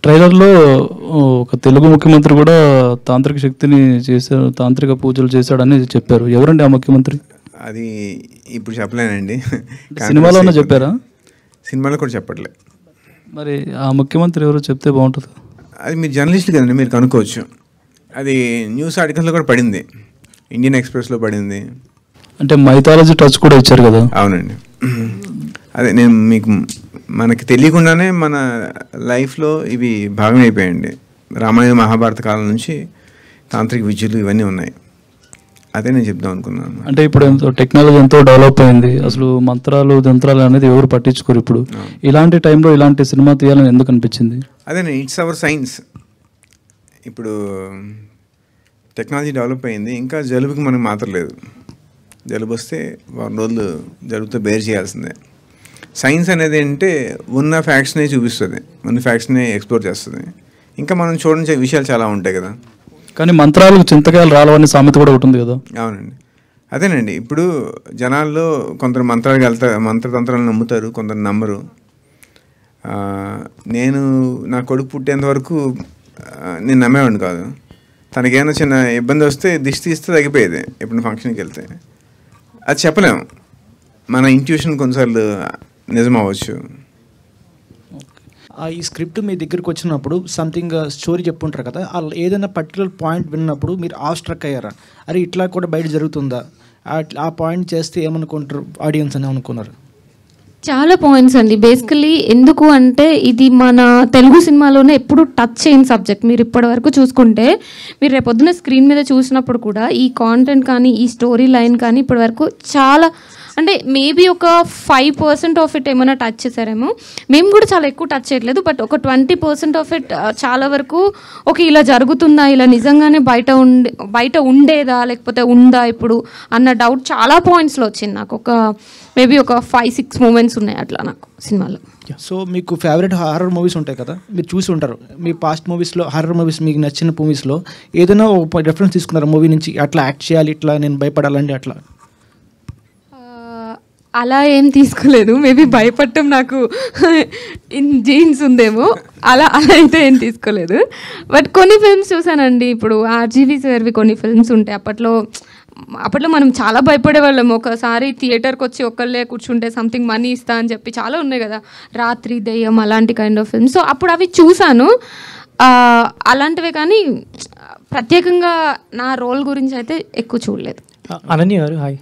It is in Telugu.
ట్రైలర్లో ఒక తెలుగు ముఖ్యమంత్రి కూడా తాంత్రిక శక్తిని చేశాడు, తాంత్రిక పూజలు చేశాడని చెప్పారు. ఎవరండి ఆ ముఖ్యమంత్రి? అది ఇప్పుడు చెప్పలేనండి. సినిమాలోనే చెప్పారా? సినిమాలో కూడా చెప్పట్లే. మరి ఆ ముఖ్యమంత్రి ఎవరో చెప్తే బాగుంటుంది. అది మీరు జర్నలిస్ట్ కదండి, మీరు కనుక్కోవచ్చు. అది న్యూస్ ఆర్టికల్స్లో కూడా పడింది, ఇండియన్ ఎక్స్ప్రెస్లో పడింది. అంటే మైథాలజీ టచ్ కూడా ఇచ్చారు కదా. అవునండి. అదే నేను మీకు మనకి తెలియకుండానే మన లైఫ్లో ఇవి భాగం అయిపోయాయండి. రామాయణ మహాభారత కాలం నుంచి తాంత్రిక విద్యలు ఇవన్నీ ఉన్నాయి. అదే నేను చెప్దాం అనుకున్నాను. అంటే ఇప్పుడు ఎంతో టెక్నాలజీ ఎంతో డెవలప్ అయింది, అసలు మంత్రాలు తంత్రాలు అనేది ఎవరు పట్టించుకోరు. ఇప్పుడు ఇలాంటి టైంలో ఇలాంటి సినిమా తీయాలని ఎందుకు అనిపించింది? అదే ఇట్స్ అవర్ సైన్స్. ఇప్పుడు టెక్నాలజీ డెవలప్ అయింది, ఇంకా జలుబుకి మనకు మాత్రం లేదు. జలుబు వస్తే 1 రోజులు జలుబుతో బేర్ చేయాల్సిందే. సైన్స్ అనేది అంటే ఉన్న ఫ్యాక్ట్స్నే చూపిస్తుంది, ఉన్న ఫ్యాక్ట్స్నే ఎక్స్ప్లోర్ చేస్తుంది. ఇంకా మనం చూడని విషయాలు చాలా ఉంటాయి కదా. కానీ మంత్రాలకు చింతకాయలు రాలవని సామెత కూడా ఉంటుంది కదా. అవునండి. అదేనండి, ఇప్పుడు జనాల్లో కొందరు మంత్రతంత్రాలను నమ్ముతారు, కొందరు నమ్మరు. నేను నా కొడుకు పుట్టేంత వరకు నేను నమ్మేవాడిని కాదు. తనకేమైనా చిన్న ఇబ్బంది వస్తే దిష్టి తీస్తే తగ్గిపోయేది. ఎప్పుడు ఫంక్షన్కి వెళ్తే అది చెప్పలేము, మన ఇంట్యూషన్ కొన్నిసార్లు నిజం అవ్వచ్చు. ఈ స్క్రిప్ట్ మీ దగ్గరికి వచ్చినప్పుడు సంథింగ్ స్టోరీ చెప్పుంటారు కదా, ఏదైనా పర్టికులర్ పాయింట్ విన్నప్పుడు మీరు ఆఫ్ స్ట్రక్ అయ్యారా? అరే ఇట్లా కూడా బయట జరుగుతుందా, ఆ పాయింట్ చేస్తే ఏమనుకుంటారు ఆడియన్స్ అని అనుకున్నారు? చాలా పాయింట్స్ అండి. బేసికలీ ఎందుకు అంటే ఇది మన తెలుగు సినిమాలోనే ఎప్పుడు టచ్ చేయని సబ్జెక్ట్. మీరు ఇప్పటి వరకు చూసుకుంటే మీరు రేపొద్దున స్క్రీన్ మీద చూసినప్పుడు కూడా ఈ కాంటెంట్ కానీ ఈ స్టోరీ లైన్ కానీ ఇప్పటి వరకు చాలా అంటే మేబీ ఒక 5% ఆఫ్ ఇట్ ఏమైనా టచ్ చేశారేమో. మేము కూడా చాలా ఎక్కువ టచ్ చేయట్లేదు, బట్ ఒక 20% ఆఫ్ ఇట్ చాలా వరకు ఓకే ఇలా జరుగుతుందా, ఇలా నిజంగానే బయట ఉండేదా లేకపోతే ఉందా ఇప్పుడు అన్న డౌట్ చాలా పాయింట్స్లో వచ్చింది నాకు. ఒక మేబీ ఒక 5-6 మూమెంట్స్ ఉన్నాయి అట్లా నాకు సినిమాలో. సో మీకు ఫేవరెట్ హారర్ మూవీస్ ఉంటాయి కదా, మీరు చూసి ఉంటారు. మీ పాస్ట్ మూవీస్లో హారర్ మూవీస్ మీకు నచ్చిన మూవీస్లో ఏదైనా ఒక రెఫరెన్స్ తీసుకున్నారు మూవీ నుంచి, అట్లా యాక్ట్ చేయాలి, ఇట్లా నేను భయపడాలండి అట్లా? అలా ఏం తీసుకోలేదు. మేబీ భయపడటం నాకు జీన్స్ ఉందేమో, అలా అయితే ఏం తీసుకోలేదు. బట్ కొన్ని ఫిల్మ్స్ చూసానండి. ఇప్పుడు ఆర్జీవి సార్వి కొన్ని ఫిల్మ్స్ ఉంటాయి. అప్పట్లో మనం చాలా భయపడేవాళ్ళం. ఒకసారి థియేటర్కి వచ్చి ఒక్కళ్ళే కూర్చుంటే సంథింగ్ మనీ ఇస్తా అని చెప్పి చాలా ఉన్నాయి కదా, రాత్రి దెయ్యం అలాంటి కైండ్ ఆఫ్ ఫిల్మ్స్. సో అప్పుడు అవి చూశాను అలాంటివే, కానీ ప్రత్యేకంగా నా రోల్ గురించి అయితే ఎక్కువ చూడలేదు. అనన్య గారు హాయ్.